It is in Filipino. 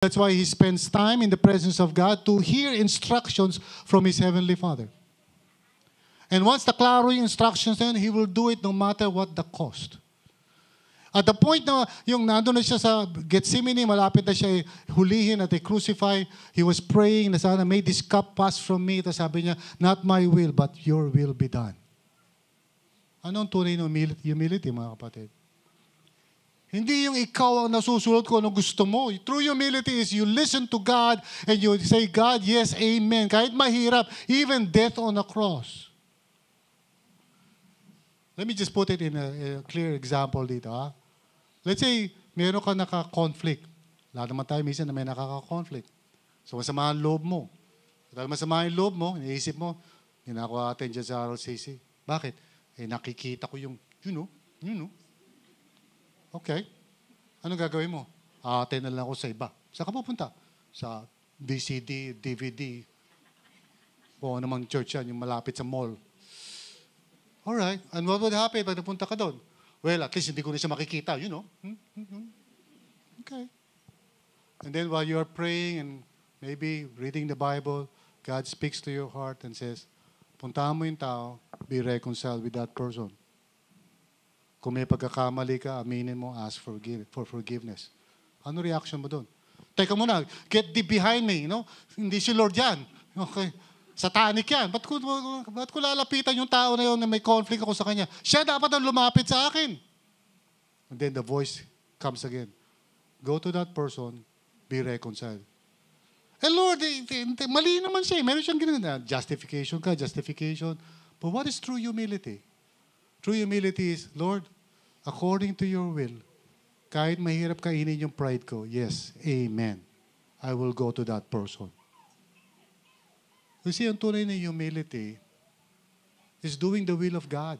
That's why he spends time in the presence of God to hear instructions from his heavenly Father. And once the klaro yung instructions na yun, he will do it no matter what the cost. At the point na yung nandun na siya sa Gethsemane, malapit na siya hulihin at i-crucify, he was praying na sana, may this cup pass from me. Tapos sabi niya, not my will, but your will be done. Anong tunay ng humility, mga kapatid? Hindi yung ikaw ang nasusunod ko anong gusto mo. True humility is you listen to God and you say, God, yes, amen. Kahit mahirap, even death on a cross. Let me just put it in a clear example dito. Ha? Let's say, meron ka naka-conflict. Lahat naman tayo minsan na may nakaka-conflict. So, masama ang loob mo. Dahil masama ang loob mo, iniisip mo, ginagawa natin dyan sa RLCC. Bakit? Eh, nakikita ko yung, you know. Okay. Anong gagawin mo? Attend na lang ako sa iba. Saan ka pupunta? Sa VCD, DVD. O namang church yan, yung malapit sa mall. Alright. And what would happen pag napunta ka doon? Well, at least hindi ko na siya makikita, you know. Okay. And then while you're praying and maybe reading the Bible, God speaks to your heart and says, puntahan mo yung tao, be reconciled with that person. Kung may pagkakamali ka, aminin mo, ask for forgiveness. Ano reaction mo doon? Teka muna, get deep behind me, you know? Hindi si Lord yan. Okay. Satanic yan. Ba't ko lalapitan yung tao na yun na may conflict ako sa kanya? Siya dapat ang lumapit sa akin. And then the voice comes again. Go to that person, be reconciled. And Lord, mali naman siya. Meron siyang ginagawa. Justification. But what is true humility? True humility is, Lord, according to your will, kahit mahirap kainin yung pride ko, yes, amen. I will go to that person. You see, ang tunay na humility is doing the will of God.